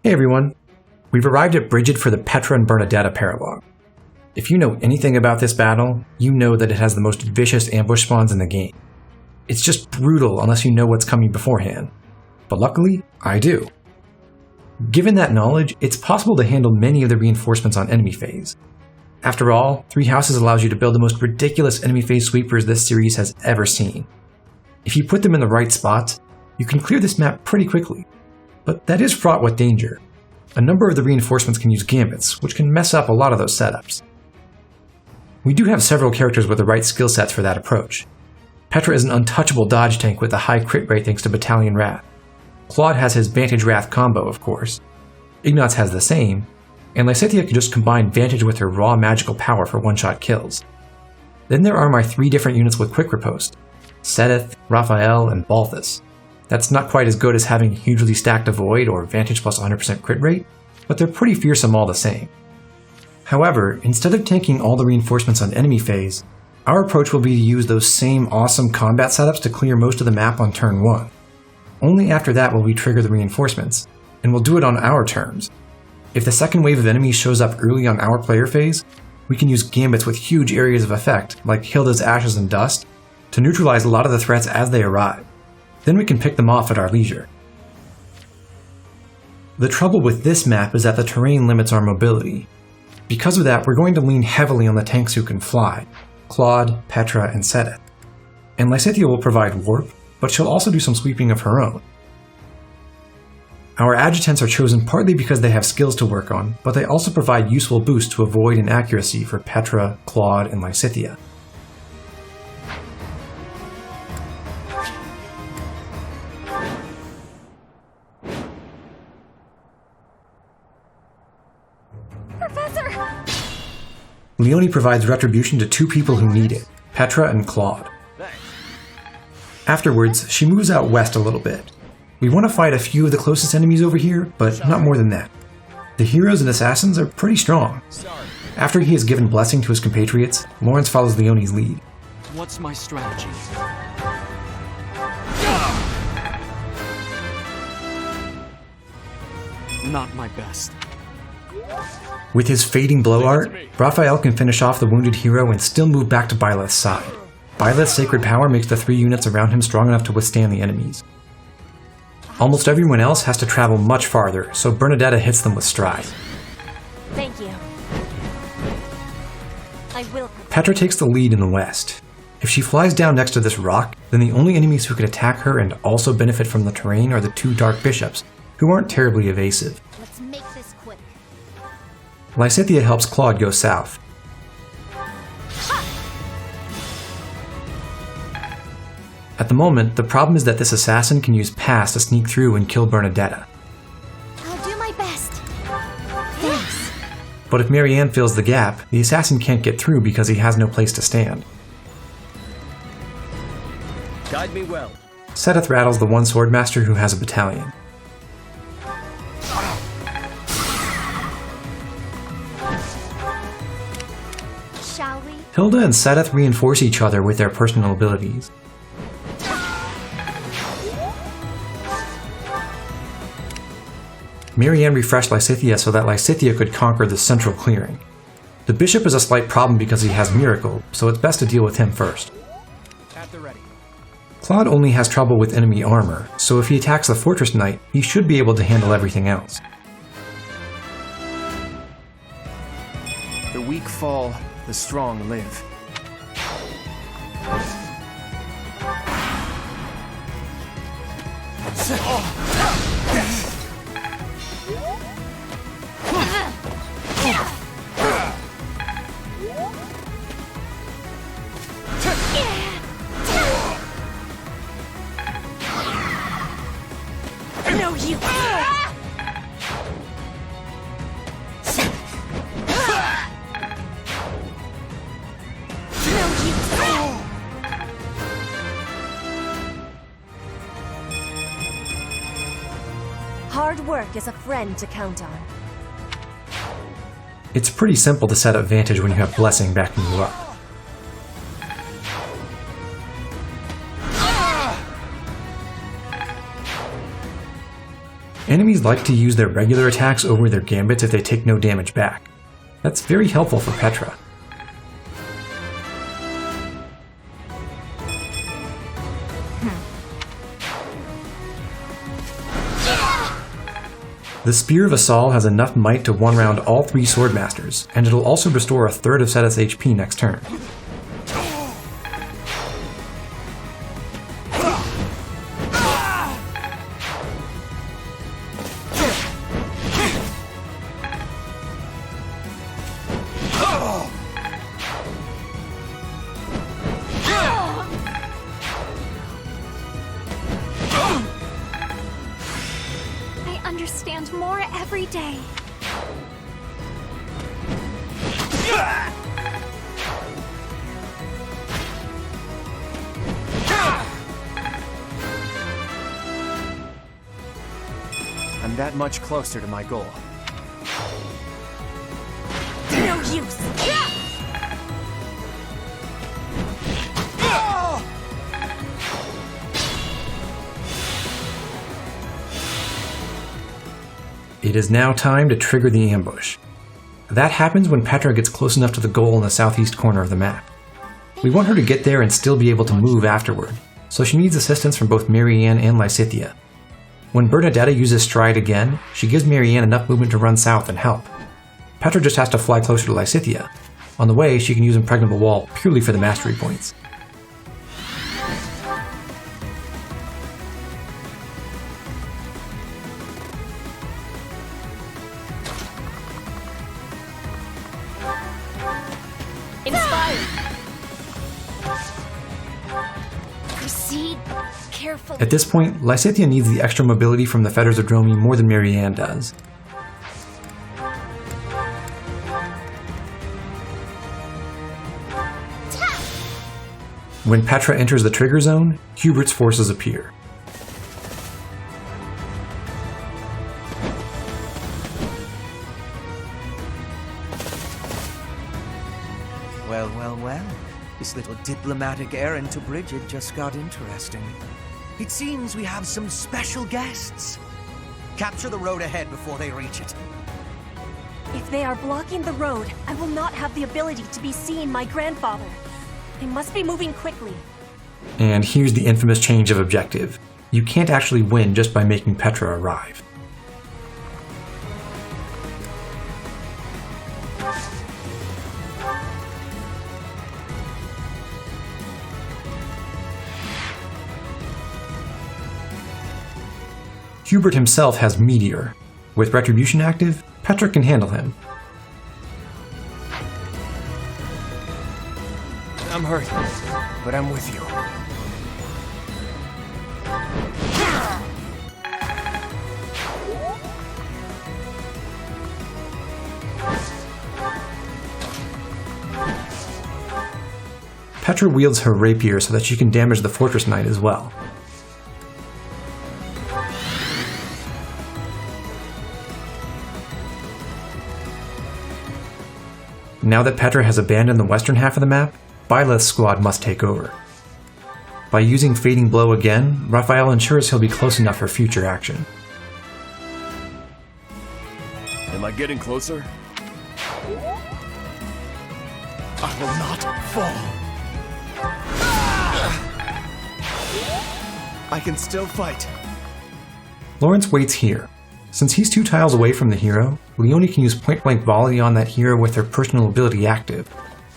Hey everyone, we've arrived at Bridget for the Petra and Bernadetta paralogue. If you know anything about this battle, you know that it has the most vicious ambush spawns in the game. It's just brutal unless you know what's coming beforehand. But luckily, I do. Given that knowledge, it's possible to handle many of the reinforcements on enemy phase. After all, 3 houses allows you to build the most ridiculous enemy phase sweepers this series has ever seen. If you put them in the right spots, you can clear this map pretty quickly. But that is fraught with danger. A number of the reinforcements can use gambits, which can mess up a lot of those setups. We do have several characters with the right skill sets for that approach. Petra is an untouchable dodge tank with a high crit rate thanks to Battalion Wrath. Claude has his Vantage Wrath combo, of course. Ignatz has the same, and Lysithea can just combine Vantage with her raw magical power for one-shot kills. Then there are my 3 different units with quick riposte: Sedith, Raphael, and Balthus. That's not quite as good as having hugely stacked Avoid or Vantage plus 100% crit rate, but they're pretty fearsome all the same. However, instead of tanking all the reinforcements on enemy phase, our approach will be to use those same awesome combat setups to clear most of the map on turn 1. Only after that will we trigger the reinforcements, and we'll do it on our terms. If the second wave of enemies shows up early on our player phase, we can use gambits with huge areas of effect, like Hilda's Ashes and Dust, to neutralize a lot of the threats as they arrive. Then we can pick them off at our leisure. The trouble with this map is that the terrain limits our mobility. Because of that, we're going to lean heavily on the tanks who can fly: Claude, Petra, and Sedith. And Lysithea will provide warp, but she'll also do some sweeping of her own. Our adjutants are chosen partly because they have skills to work on, but they also provide useful boosts to Avoid and accuracy for Petra, Claude, and Lysithea. Leone provides retribution to 2 people who need it, Petra and Claude. Afterwards, she moves out west a little bit. We want to fight a few of the closest enemies over here, but not more than that. The heroes and assassins are pretty strong. After he has given blessing to his compatriots, Lawrence follows Leone's lead. What's my strategy? Not my best. With his fading blow art, Raphael can finish off the wounded hero and still move back to Byleth's side. Byleth's sacred power makes the 3 units around him strong enough to withstand the enemies. Almost everyone else has to travel much farther, so Bernadetta hits them with stride. Thank you. I will. Petra takes the lead in the west. If she flies down next to this rock, then the only enemies who can attack her and also benefit from the terrain are the 2 dark bishops, who aren't terribly evasive. Let's make this quick. Lysithea helps Claude go south. At the moment, the problem is that this assassin can use Pass to sneak through and kill Bernadetta. I'll do my best. Thanks. But if Marianne fills the gap, the assassin can't get through because he has no place to stand. Guide me well. Sedith rattles the 1 swordmaster who has a battalion. Shall we? Hilda and Sedith reinforce each other with their personal abilities. Marianne refreshed Lysithea so that Lysithea could conquer the central clearing. The bishop is a slight problem because he has Miracle, so it's best to deal with him first. At the ready. Claude only has trouble with enemy armor, so if he attacks the fortress knight, he should be able to handle everything else. The weak fall, the strong live. No, you. Hard work is a friend to count on. It's pretty simple to set up Vantage when you have Blessing backing you up. Enemies like to use their regular attacks over their gambits if they take no damage back. That's very helpful for Petra. The Spear of Assault has enough might to one-round all 3 Swordmasters, and it'll also restore a third of Seda's HP next turn. Understand more every day. I'm that much closer to my goal. No use! It is now time to trigger the ambush. That happens when Petra gets close enough to the goal in the southeast corner of the map. We want her to get there and still be able to move afterward, so she needs assistance from both Marianne and Lysithea. When Bernadetta uses Stride again, she gives Marianne enough movement to run south and help. Petra just has to fly closer to Lysithea. On the way, she can use Impregnable Wall purely for the mastery points. Proceed carefully. At this point, Lysithea needs the extra mobility from the Fetters of Dromi more than Marianne does. When Petra enters the trigger zone, Hubert's forces appear. Well. This little diplomatic errand to Bridget just got interesting. It seems we have some special guests. Capture the road ahead before they reach it. If they are blocking the road, I will not have the ability to be seeing my grandfather. They must be moving quickly. And here's the infamous change of objective. You can't actually win just by making Petra arrive. Hubert himself has Meteor. With Retribution active, Petra can handle him. I'm hurt, but I'm with you. Petra wields her rapier so that she can damage the Fortress Knight as well. Now that Petra has abandoned the western half of the map, Byleth's squad must take over. By using Fading Blow again, Raphael ensures he'll be close enough for future action. Am I getting closer? I will not fall. I can still fight. Lawrence waits here. Since he's 2 tiles away from the hero, Leone can use point-blank volley on that hero with her personal ability active.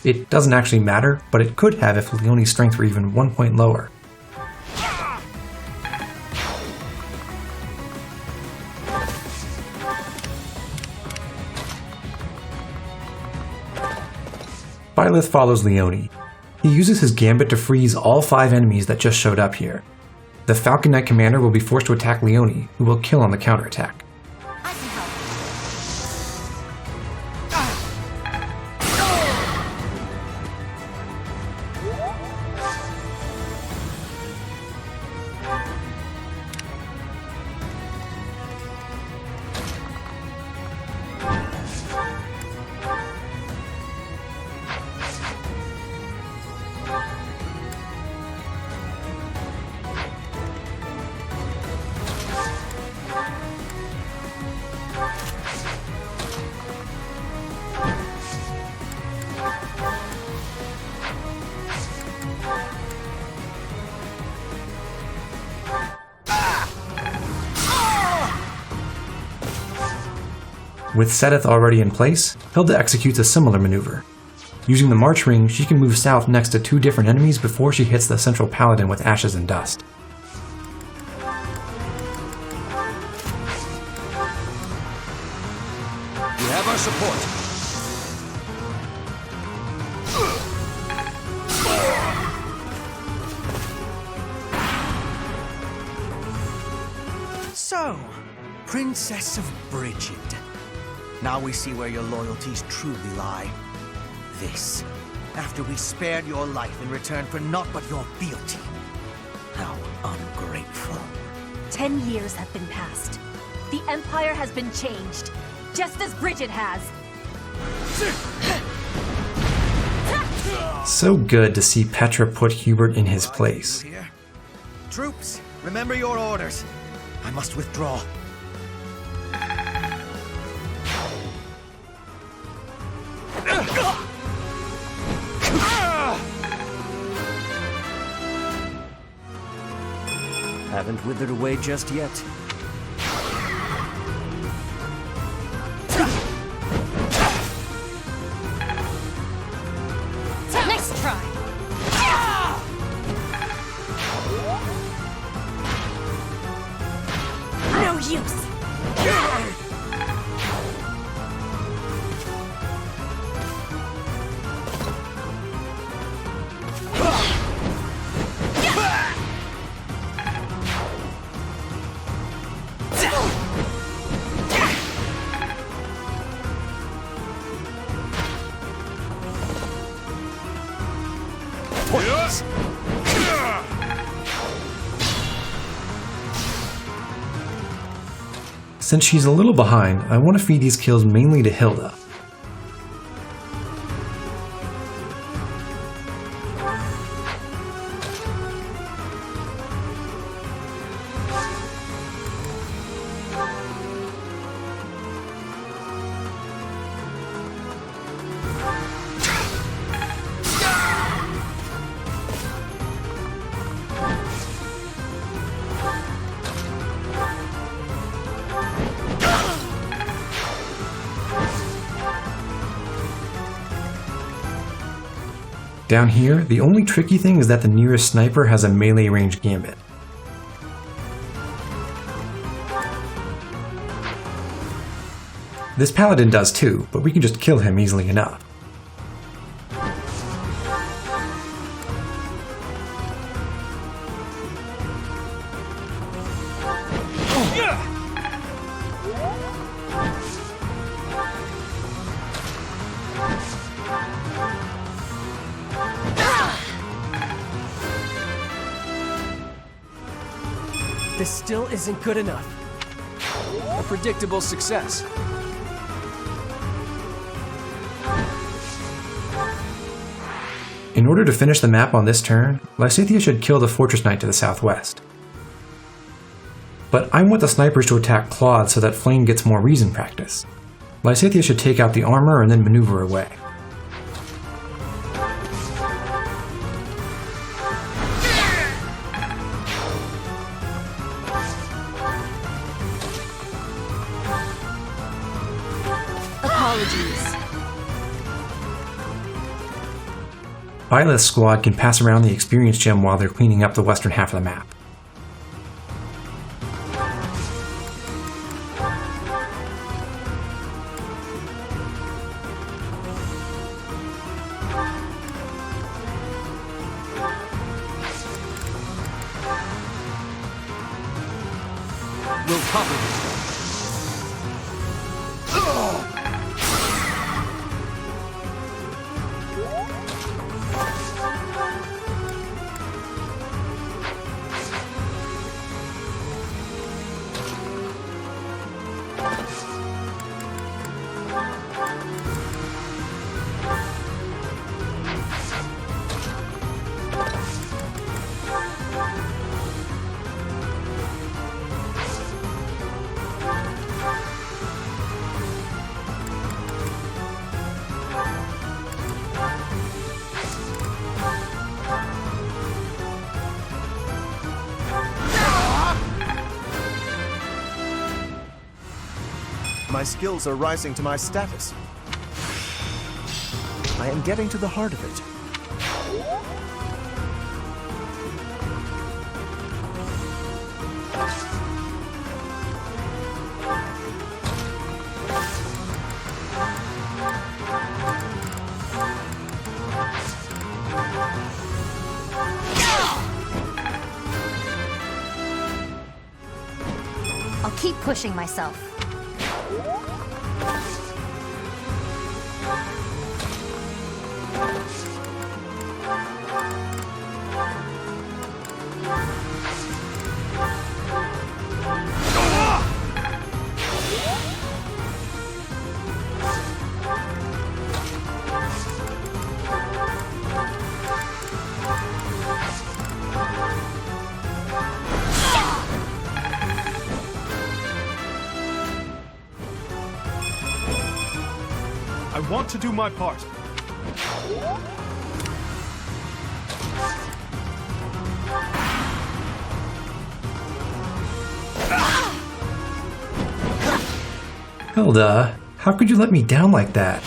It doesn't actually matter, but it could have if Leone's strength were even 1 point lower. Byleth follows Leone. He uses his gambit to freeze all 5 enemies that just showed up here. The Falcon Knight commander will be forced to attack Leone, who will kill on the counterattack. I can help. With Seteth already in place, Hilda executes a similar maneuver. Using the March Ring, she can move south next to 2 different enemies before she hits the central paladin with Ashes and Dust. We have our support. So, Princess of Brigid. Now we see where your loyalties truly lie. This, after we spared your life in return for naught but your fealty. How ungrateful. 10 years have been passed. The Empire has been changed, just as Brigid has. So good to see Petra put Hubert in his place. Here. Troops, remember your orders. I must withdraw. Haven't withered away just yet. Nice try! No use! Since she's a little behind, I want to feed these kills mainly to Hilda. Down here, the only tricky thing is that the nearest sniper has a melee range gambit. This paladin does too, but we can just kill him easily enough. This still isn't good enough. A predictable success. In order to finish the map on this turn, Lysithea should kill the Fortress Knight to the southwest. But I want the snipers to attack Claude so that Flame gets more reason practice. Lysithea should take out the armor and then maneuver away. Apologies. Byleth's squad can pass around the experience gem while they're cleaning up the western half of the map. We'll cover it. My skills are rising to my status. I am getting to the heart of it. I'll keep pushing myself. I want to do my part. Hilda, how could you let me down like that?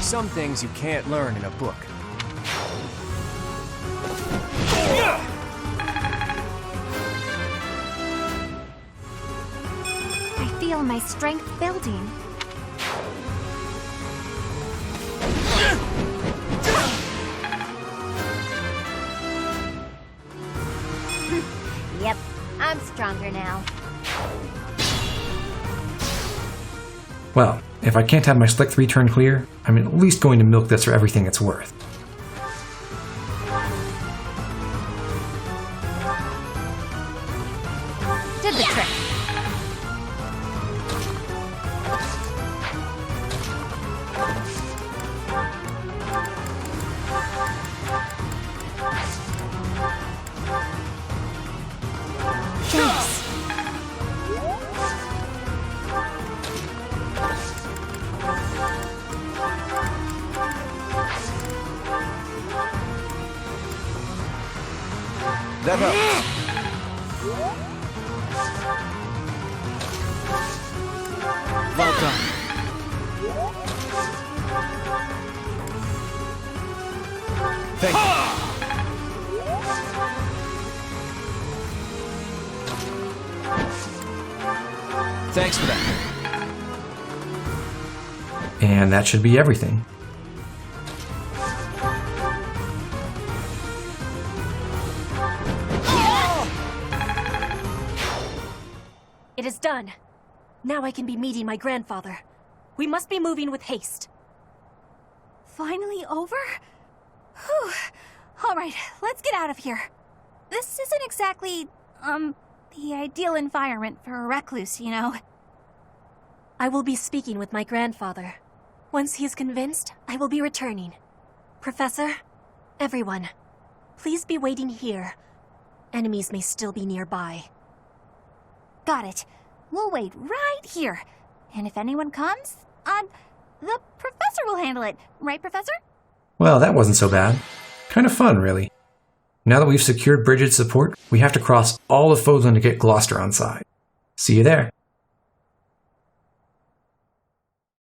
Some things you can't learn in a book. I feel my strength building. Yep, I'm stronger now. Well, if I can't have my Slick 3 turn clear, I'm at least going to milk this for everything it's worth. Did the trick. Thanks. That helps. Well done. Thank you. Thanks for that. And that should be everything. It is done. Now I can be meeting my grandfather. We must be moving with haste. Finally over? Whew. Alright, let's get out of here. This isn't exactly, the ideal environment for a recluse, you know. I will be speaking with my grandfather. Once he is convinced, I will be returning. Professor, everyone, please be waiting here. Enemies may still be nearby. Got it. We'll wait right here. And if anyone comes, the professor will handle it. Right, Professor? Well, that wasn't so bad. Kind of fun, really. Now that we've secured Bridget's support, we have to cross all of Fodlan to get Gloucester on side. See you there.